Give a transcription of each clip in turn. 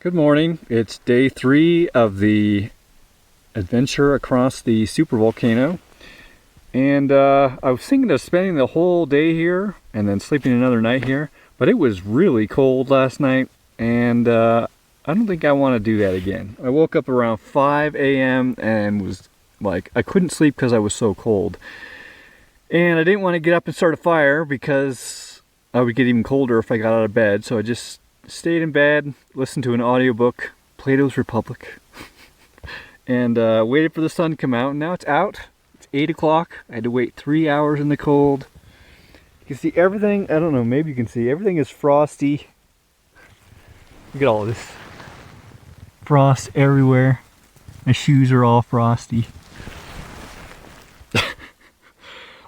Good morning. It's day 3 of the adventure across the supervolcano. And I was thinking of spending the whole day here and then sleeping another night here, but it was really cold last night, and I don't think I want to do that again. I woke up around 5 a.m. and was like, I couldn't sleep because I was so cold. And I didn't want to get up and start a fire because I would get even colder if I got out of bed, so I just stayed in bed, listened to an audiobook, Plato's Republic, and waited for the sun to come out. And now it's out. It's 8 o'clock. I had to wait 3 hours in the cold. You can see everything. I don't know, maybe you can see. Everything is frosty. Look at all this frost everywhere. My shoes are all frosty.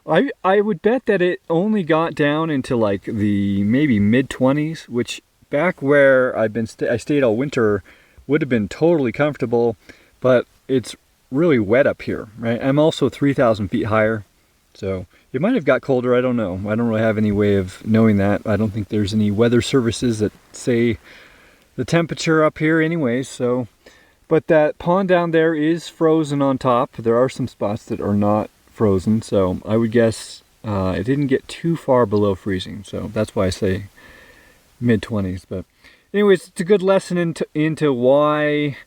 I would bet that it only got down into like the maybe mid-20s, which back where I stayed all winter would have been totally comfortable, but it's really wet up here, right? I'm also 3,000 feet higher, so it might have got colder. I don't know. I don't really have any way of knowing that. I don't think there's any weather services that say the temperature up here anyways, so. But that pond down there is frozen on top. There are some spots that are not frozen, so I would guess it didn't get too far below freezing, so that's why I say mid-20s. But anyways, it's a good lesson into why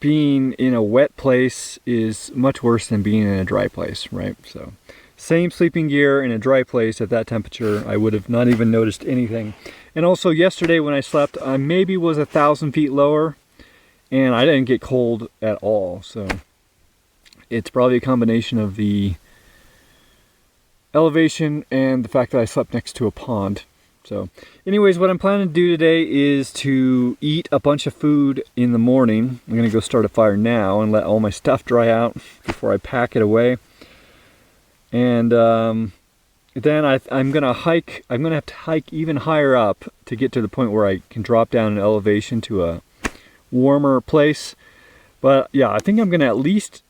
being in a wet place is much worse than being in a dry place, right? So same sleeping gear in a dry place at that temperature, I would have not even noticed anything. And also yesterday when I slept, I maybe was 1,000 feet lower and I didn't get cold at all. So it's probably a combination of the elevation and the fact that I slept next to a pond. So anyways, what I'm planning to do today is to eat a bunch of food in the morning. I'm gonna go start a fire now and let all my stuff dry out before I pack it away. And then I'm gonna hike. I'm gonna have to hike even higher up to get to the point where I can drop down in elevation to a warmer place. But yeah, I think I'm gonna at least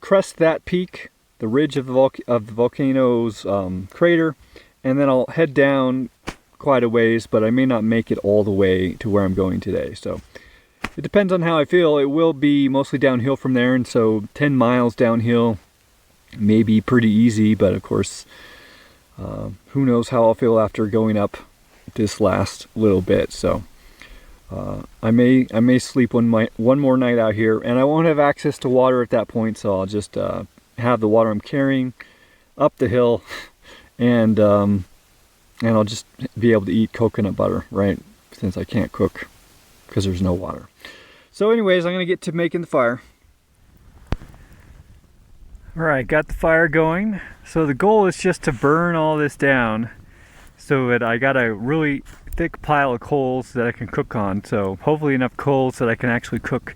crest that peak, the ridge of the volcano's crater, and then I'll head down quite a ways, but I may not make it all the way to where I'm going today. So it depends on how I feel. It will be mostly downhill from there, and so 10 miles downhill may be pretty easy, but of course, who knows how I'll feel after going up this last little bit. So I may sleep one more night out here, and I won't have access to water at that point, so I'll just have the water I'm carrying up the hill, and I'll just be able to eat coconut butter, right? Since I can't cook because there's no water. So anyways, I'm gonna get to making the fire. All right, got the fire going. So the goal is just to burn all this down so that I got a really thick pile of coals that I can cook on. So hopefully enough coals that I can actually cook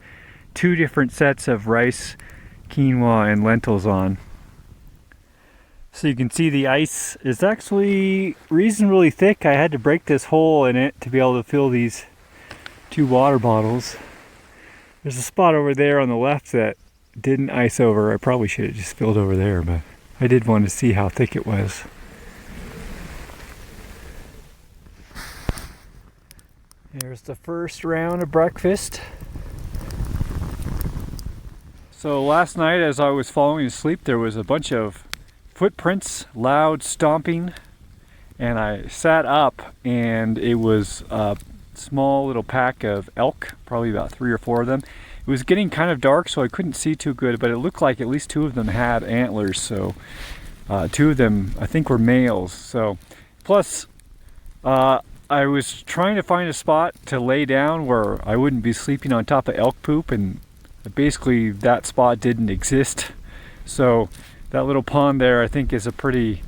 2 different sets of rice, quinoa, and lentils on. So you can see the ice is actually reasonably thick. I had to break this hole in it to be able to fill these 2 water bottles. There's a spot over there on the left that didn't ice over. I probably should have just filled over there, but I did want to see how thick it was. Here's the first round of breakfast. So last night as I was falling asleep, there was a bunch of footprints, loud stomping, and I sat up and it was a small little pack of elk, probably about 3 or 4 of them. It was getting kind of dark, so I couldn't see too good, but it looked like at least 2 of them had antlers, so 2 of them I think were males. So plus I was trying to find a spot to lay down where I wouldn't be sleeping on top of elk poop, and basically that spot didn't exist. So that little pond there I think is a pretty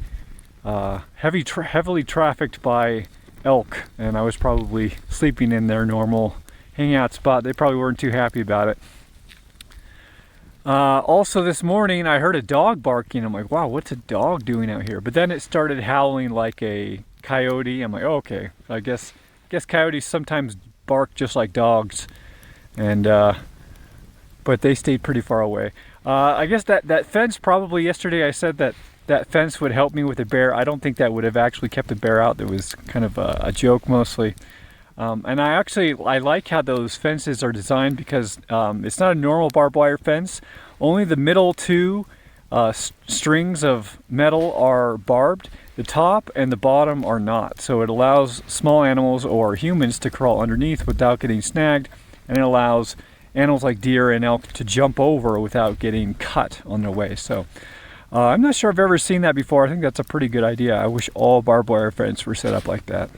heavily trafficked by elk, and I was probably sleeping in their normal hangout spot. They probably weren't too happy about it. Also this morning I heard a dog barking. I'm like, wow, what's a dog doing out here? But then it started howling like a coyote. I'm like, oh, okay, I guess coyotes sometimes bark just like dogs, and but they stayed pretty far away. I guess that fence, probably yesterday I said that fence would help me with a bear. I don't think that would have actually kept the bear out. That was kind of a joke mostly. And I like how those fences are designed because it's not a normal barbed wire fence. Only the middle two strings of metal are barbed. The top and the bottom are not. So it allows small animals or humans to crawl underneath without getting snagged, and it allows animals like deer and elk to jump over without getting cut on their way. So I'm not sure I've ever seen that before. I think that's a pretty good idea. I wish all barbed wire fences were set up like that.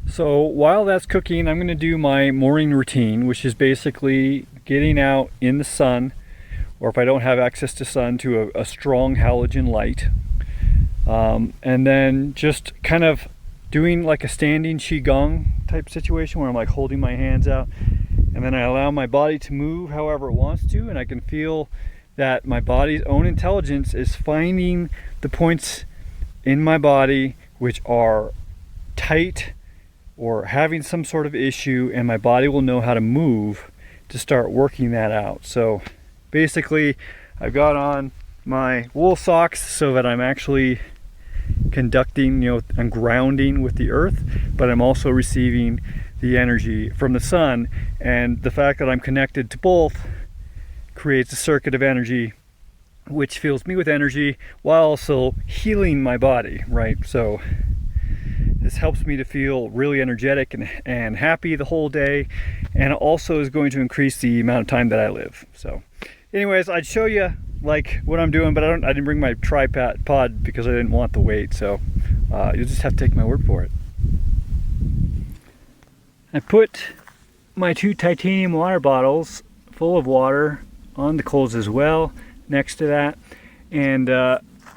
So while that's cooking, I'm going to do my morning routine, which is basically getting out in the sun, or if I don't have access to sun, to a strong halogen light. And then just kind of doing like a standing qigong type situation where I'm like holding my hands out, and then I allow my body to move however it wants to, and I can feel that my body's own intelligence is finding the points in my body which are tight or having some sort of issue, and my body will know how to move to start working that out. So basically I've got on my wool socks so that I'm actually conducting, I'm grounding with the earth, but I'm also receiving the energy from the sun, and the fact that I'm connected to both creates a circuit of energy which fills me with energy while also healing my body, right? So this helps me to feel really energetic and happy the whole day, and also is going to increase the amount of time that I live. So anyways, I'd show you like what I'm doing, but I didn't bring my tripod because I didn't want the weight, so you'll just have to take my word for it. I put my 2 titanium water bottles full of water on the coals as well next to that, and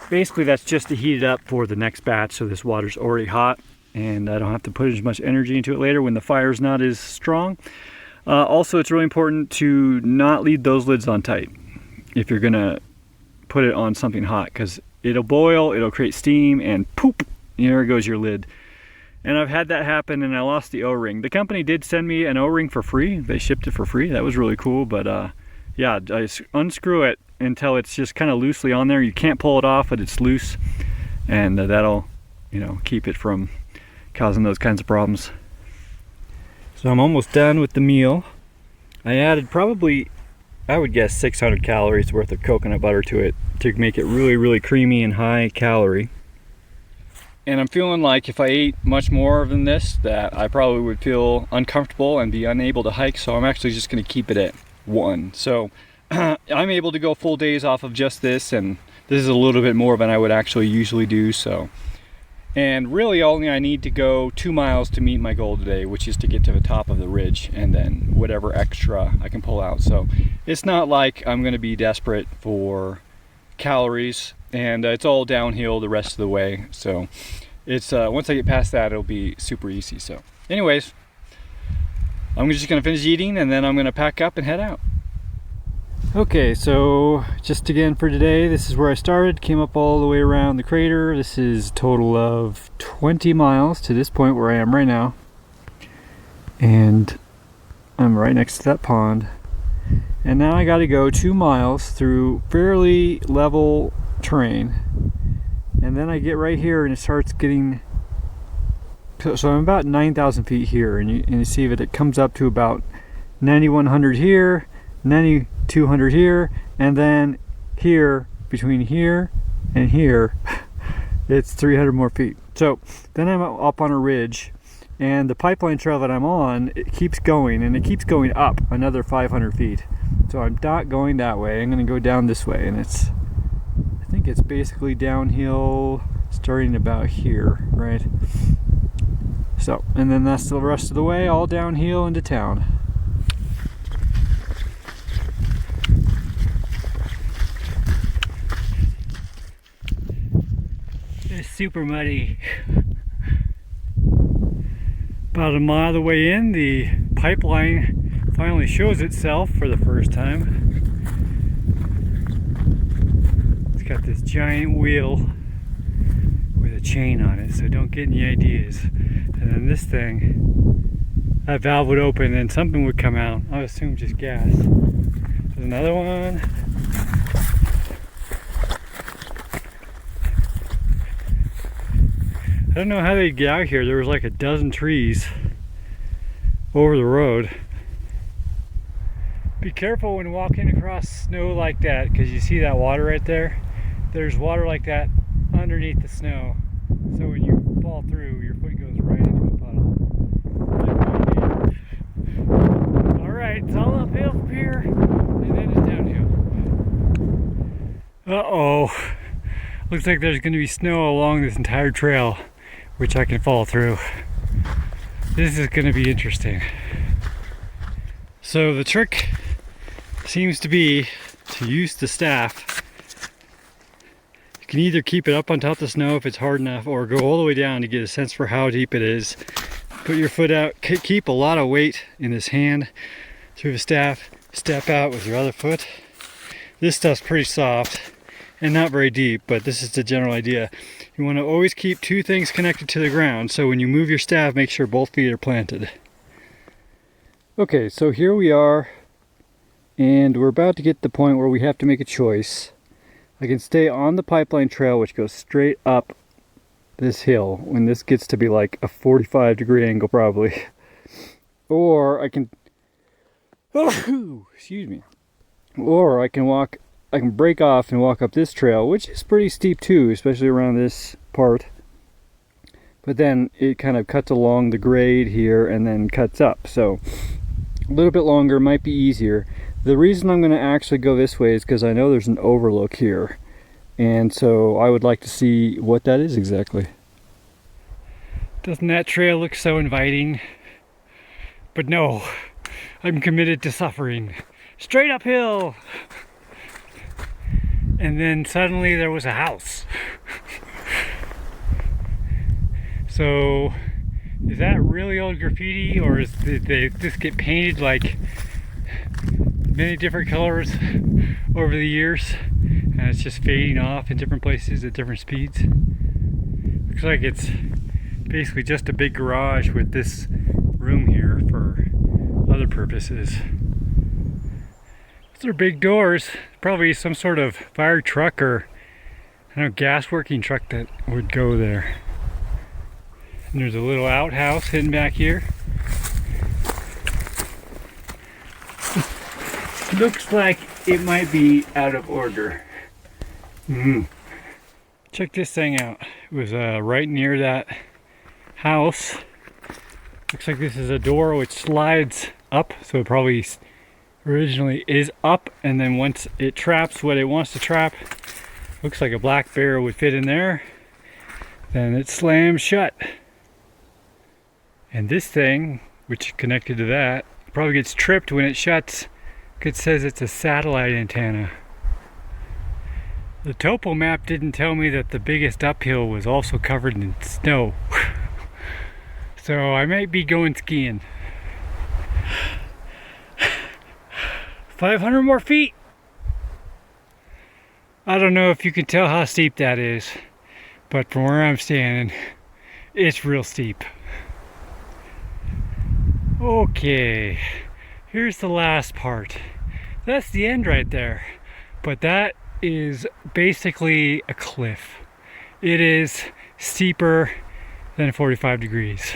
basically that's just to heat it up for the next batch, so this water's already hot and I don't have to put as much energy into it later when the fire's not as strong. Also, it's really important to not leave those lids on tight if you're gonna put it on something hot, because it'll boil, it'll create steam, and poop, there goes your lid. And I've had that happen, and I lost the O-ring. The company did send me an O-ring for free. They shipped it for free. That was really cool, but yeah, I unscrew it until it's just kind of loosely on there. You can't pull it off, but it's loose, and that'll, keep it from causing those kinds of problems. So I'm almost done with the meal. I added probably, I would guess, 600 calories worth of coconut butter to it to make it really, really creamy and high calorie. And I'm feeling like if I ate much more than this, that I probably would feel uncomfortable and be unable to hike, so I'm actually just going to keep it at 1. So I'm able to go full days off of just this, and this is a little bit more than I would actually usually do. So, and really only I need to go 2 miles to meet my goal today, which is to get to the top of the ridge, and then whatever extra I can pull out. So it's not like I'm going to be desperate for calories, and it's all downhill the rest of the way. So it's once I get past that, it'll be super easy. So anyways, I'm just going to finish eating, and then I'm going to pack up and head out. Okay, so just again for today, this is where I started, came up all the way around the crater. This is a total of 20 miles to this point where I am right now. And I'm right next to that pond. And now I got to go 2 miles through fairly level terrain. And then I get right here and it starts getting, so I'm about 9,000 feet here, and you see that it comes up to about 9,100 here, 9,200 here, and then here, between here and here, it's 300 more feet. So then I'm up on a ridge, and the pipeline trail that I'm on, it keeps going, and it keeps going up another 500 feet. So I'm not going that way, I'm going to go down this way, and I think it's basically downhill starting about here, right? So, and then that's the rest of the way, all downhill into town. It's super muddy. About a mile of the way in, the pipeline finally shows itself for the first time. It's got this giant wheel with a chain on it, so don't get any ideas. And then this thing, that valve would open and something would come out. I assume just gas. There's another one. I don't know how they'd get out here. There was like a dozen trees. over the road. Be careful when walking across snow like that, because you see that water right there? There's water like that underneath the snow. So when you fall through, your foot goes right into a puddle. Alright, it's all uphill from here, and then it's downhill. Uh-oh. Looks like there's going to be snow along this entire trail, which I can fall through. This is going to be interesting. So the trick seems to be to use the staff. You can either keep it up on top of the snow if it's hard enough, or go all the way down to get a sense for how deep it is. Put your foot out, keep a lot of weight in this hand through the staff, step out with your other foot. This stuff's pretty soft and not very deep, but this is the general idea. You want to always keep two things connected to the ground, so when you move your staff, make sure both feet are planted. Okay, so here we are, and we're about to get to the point where we have to make a choice. I can stay on the pipeline trail, which goes straight up this hill, when this gets to be like a 45-degree angle probably. Or I can, excuse me. Or I can break off and walk up this trail, which is pretty steep too, especially around this part. But then it kind of cuts along the grade here and then cuts up. So a little bit longer, might be easier. The reason I'm going to actually go this way is because I know there's an overlook here. And so I would like to see what that is exactly. Doesn't that trail look so inviting? But no, I'm committed to suffering. Straight uphill! And then suddenly there was a house. So, is that really old graffiti, or did they just get painted like many different colors over the years, and it's just fading off in different places at different speeds? Looks like it's basically just a big garage with this room here for other purposes. Those are big doors. Probably some sort of fire truck or, I don't know, gas working truck that would go there. And there's a little outhouse hidden back here. Looks like it might be out of order. Check this thing out. It was right near that house. Looks like this is a door which slides up, so it probably originally is up, and then once it traps what it wants to trap, looks like a black bear would fit in there, then it slams shut. And this thing, which is connected to that, probably gets tripped when it shuts. It says it's a satellite antenna. The topo map didn't tell me that the biggest uphill was also covered in snow. So I might be going skiing. 500 more feet. I don't know if you can tell how steep that is, but from where I'm standing, it's real steep. Okay, here's the last part. That's the end right there, but that is basically a cliff. It is steeper than 45 degrees,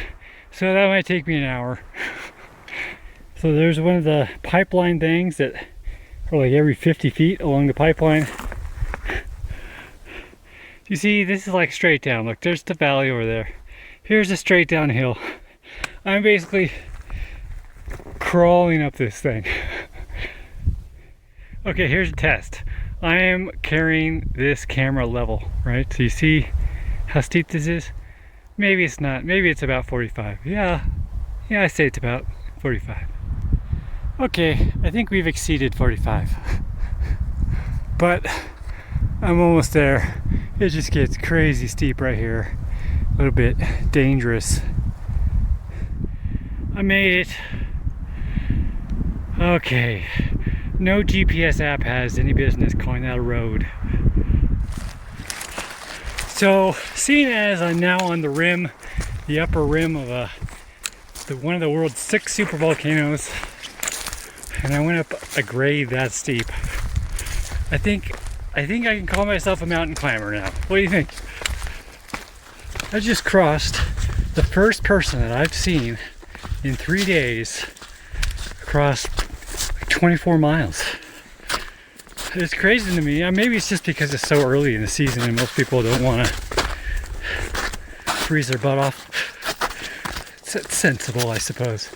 so that might take me an hour. So there's one of the pipeline things that are like every 50 feet along the pipeline. You see, this is like straight down. Look, there's the valley over there. Here's a straight downhill. I'm basically crawling up this thing. Okay, here's a test. I am carrying this camera level, right? So you see how steep this is? Maybe it's not. Maybe it's about 45. Yeah, I say it's about 45. Okay, I think we've exceeded 45. But I'm almost there. It just gets crazy steep right here. A little bit dangerous. I made it. Okay. No GPS app has any business calling that a road. So, seeing as I'm now on the rim, the upper rim of one of the world's 6 supervolcanoes, and I went up a grade that steep, I think I can call myself a mountain climber now. What do you think? I just crossed the first person that I've seen in 3 days across 24 miles. It's crazy to me. Maybe it's just because it's so early in the season and most people don't want to freeze their butt off. It's sensible, I suppose.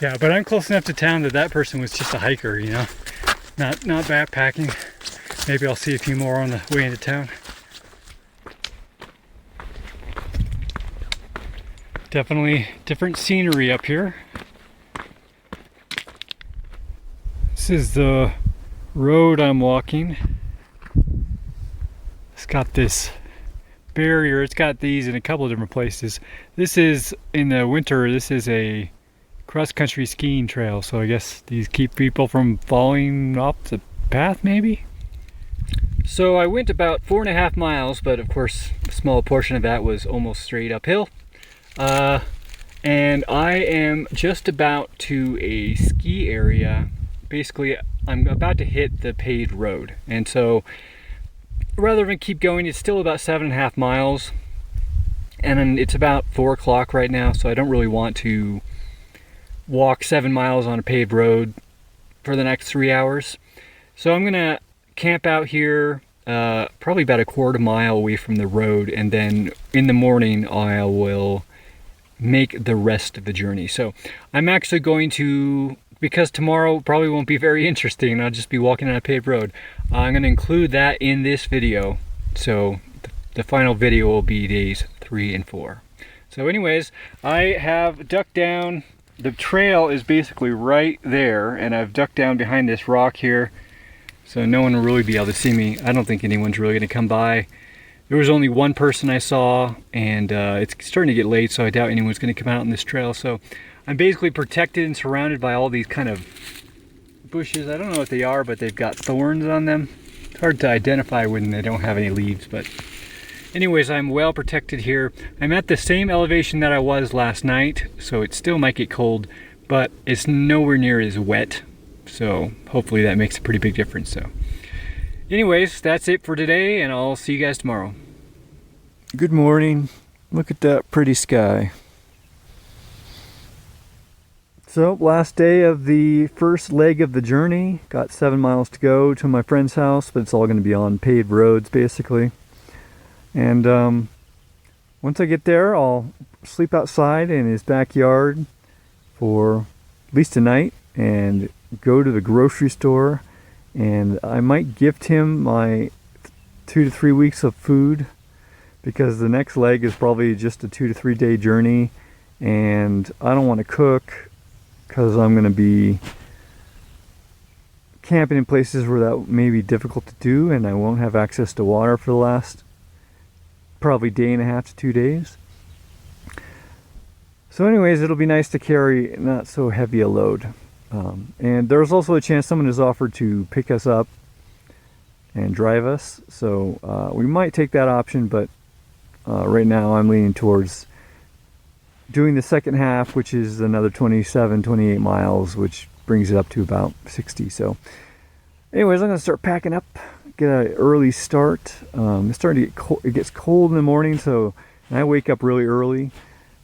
Yeah, but I'm close enough to town that that person was just a hiker, you know, not backpacking. Maybe I'll see a few more on the way into town. Definitely different scenery up here. This is the road I'm walking. It's got this barrier. It's got these in a couple of different places. This is in the winter. This is a cross-country skiing trail, so I guess these keep people from falling off the path, maybe. So I went about 4.5 miles, but of course a small portion of that was almost straight uphill. And I am just about to a ski area. Basically, I'm about to hit the paved road, and so rather than keep going, it's still about 7.5 miles, and it's about 4 o'clock right now, so I don't really want to walk 7 miles on a paved road for the next 3 hours. So I'm gonna camp out here, probably about a quarter mile away from the road, and then in the morning I will make the rest of the journey. So I'm actually going to, because tomorrow probably won't be very interesting, I'll just be walking on a paved road, I'm going to include that in this video. So the final video will be days 3 and 4. So anyways, I have ducked down. The trail is basically right there, and I've ducked down behind this rock here, so no one will really be able to see me. I don't think anyone's really going to come by. There was only one person I saw, and it's starting to get late, so I doubt anyone's going to come out on this trail. So I'm basically protected and surrounded by all these kind of bushes. I don't know what they are, but they've got thorns on them. It's hard to identify when they don't have any leaves, but anyways, I'm well protected here. I'm at the same elevation that I was last night, so it still might get cold, but it's nowhere near as wet. So hopefully that makes a pretty big difference. So anyways, that's it for today, and I'll see you guys tomorrow. Good morning. Look at that pretty sky. So last day of the first leg of the journey. Got 7 miles to go to my friend's house, but it's all going to be on paved roads basically. And once I get there, I'll sleep outside in his backyard for at least a night and go to the grocery store, and I might gift him my 2 to 3 weeks of food, because the next leg is probably just a 2 to 3 day journey, and I don't want to cook because I'm going to be camping in places where that may be difficult to do, and I won't have access to water for the last probably 1.5 to 2 days. So anyways, it'll be nice to carry not so heavy a load. And there's also a chance someone has offered to pick us up and drive us. So we might take that option, but right now I'm leaning towards doing the second half, which is another 28 miles, which brings it up to about 60. So anyways, I'm going to start packing up, get an early start. It's starting to get cold. It gets cold in the morning, so and I wake up really early.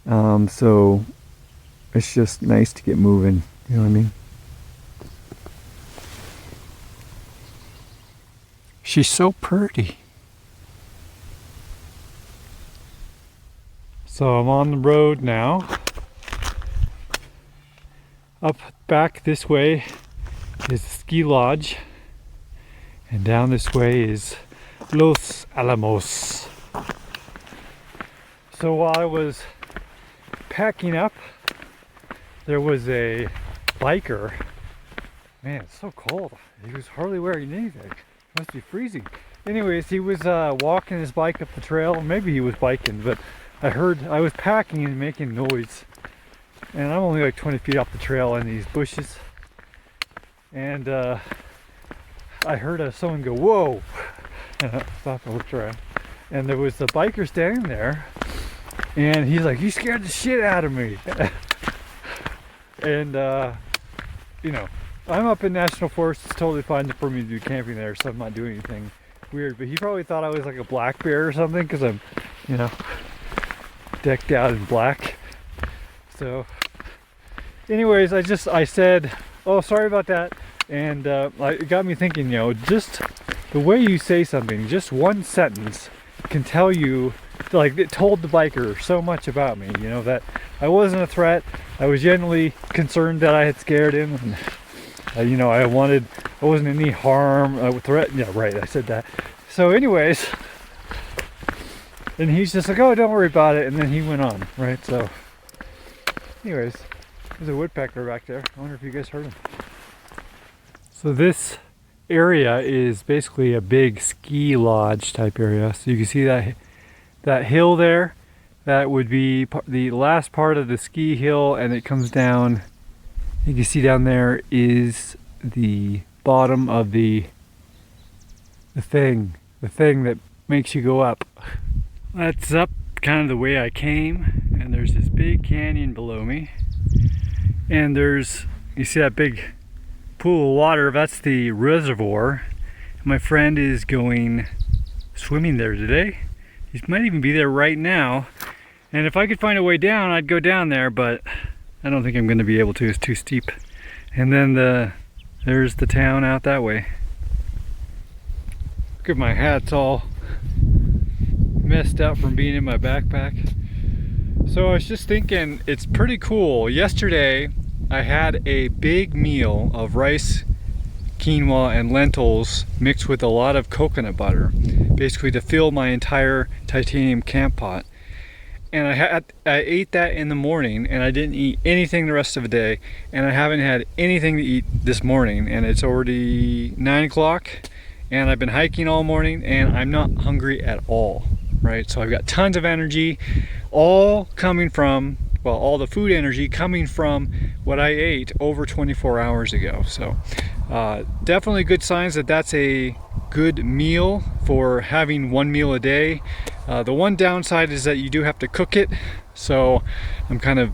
So it's just nice to get moving, you know what I mean? She's so pretty. So I'm on the road now. Up back this way is the ski lodge, and down this way is Los Alamos. So while I was packing up, there was a biker. Man, it's so cold. He was hardly wearing anything. Must be freezing. Anyways, he was walking his bike up the trail. Maybe he was biking, but I heard I was packing and making noise. And I'm only like 20 feet off the trail in these bushes. And I heard someone go, "Whoa!" And I stopped and looked around. And there was a biker standing there. And he's like, "You scared the shit out of me." And, you know, I'm up in National Forest. It's totally fine for me to do camping there, so I'm not doing anything weird. But he probably thought I was like a black bear or something, because I'm, you know, decked out in black. So anyways, I said, oh, sorry about that. And it got me thinking, you know, just the way you say something, just one sentence can tell you, like, it told the biker so much about me, you know, that I wasn't a threat. I was genuinely concerned that I had scared him, and you know, I wasn't any harm, threat. Yeah, right, I said that. So anyways, and he's just like, oh, don't worry about it, and then he went on, right? So anyways, there's a woodpecker back there. I wonder if you guys heard him. So this area is basically a big ski lodge type area. So you can see that hill there, that would be the last part of the ski hill, and it comes down. You can see down there is the bottom of the thing that makes you go up. That's up kind of the way I came, and there's this big canyon below me, and you see that big pool of water, that's the reservoir. My friend is going swimming there today. He might even be there right now, and if I could find a way down, I'd go down there, but I don't think I'm going to be able to. It's too steep. And then there's the town out that way. Look at my hat's all messed up from being in my backpack. So I was just thinking, it's pretty cool. Yesterday I had a big meal of rice, quinoa, and lentils mixed with a lot of coconut butter, basically to fill my entire titanium camp pot. And I ate that in the morning, and I didn't eat anything the rest of the day, and I haven't had anything to eat this morning, and it's already 9 o'clock, and I've been hiking all morning, and I'm not hungry at all, right? So I've got tons of energy, all coming from, well, all the food energy coming from what I ate over 24 hours ago. So definitely good signs that that's a good meal for having one meal a day. The one downside is that you do have to cook it, so I'm kind of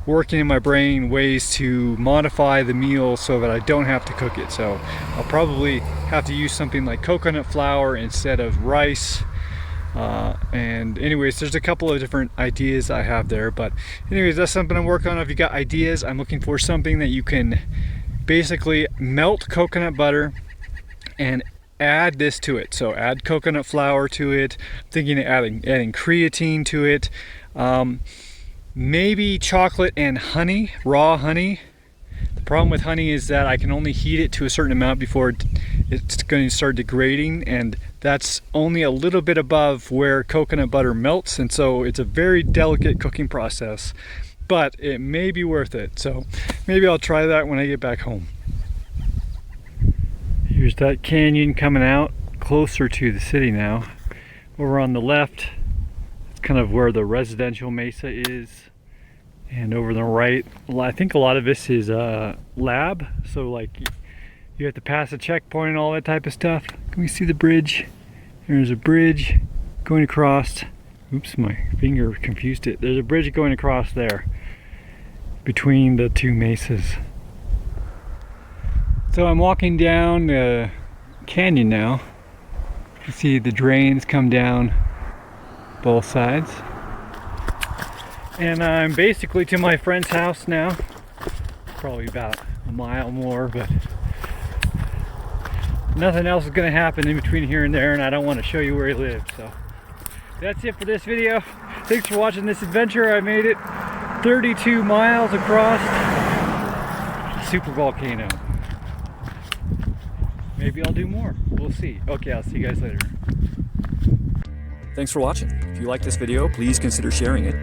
working in my brain ways to modify the meal so that I don't have to cook it. So I'll probably have to use something like coconut flour instead of rice. And anyways, there's a couple of different ideas I have there, but anyways, that's something I'm working on. If you got ideas, I'm looking for something that you can basically melt coconut butter and add this to it. So add coconut flour to it. I'm thinking of adding creatine to it. Maybe chocolate and honey, raw honey. The problem with honey is that I can only heat it to a certain amount before it's going to start degrading, and that's only a little bit above where coconut butter melts, and so it's a very delicate cooking process, but it may be worth it. So maybe I'll try that when I get back home. Here's that canyon coming out closer to the city now. Over on the left, it's kind of where the residential mesa is. And over the right, I think a lot of this is lab. So like you have to pass a checkpoint and all that type of stuff. Can we see the bridge? There's a bridge going across. Oops, my finger confused it. There's a bridge going across there between the two mesas. So I'm walking down the canyon now. You see the drains come down both sides. And I'm basically to my friend's house now. Probably about a mile more, but nothing else is going to happen in between here and there, and I don't want to show you where he lives. So that's it for this video. Thanks for watching this adventure. I made it 32 miles across Supervolcano. Maybe I'll do more. We'll see. Okay, I'll see you guys later. Thanks for watching. If you like this video, please consider sharing it.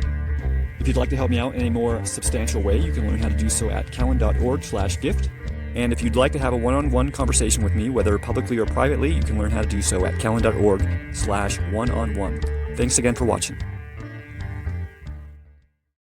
If you'd like to help me out in a more substantial way, you can learn how to do so at cahlen.org/gift. And if you'd like to have a one-on-one conversation with me, whether publicly or privately, you can learn how to do so at cahlen.org/one-on-one. Thanks again for watching.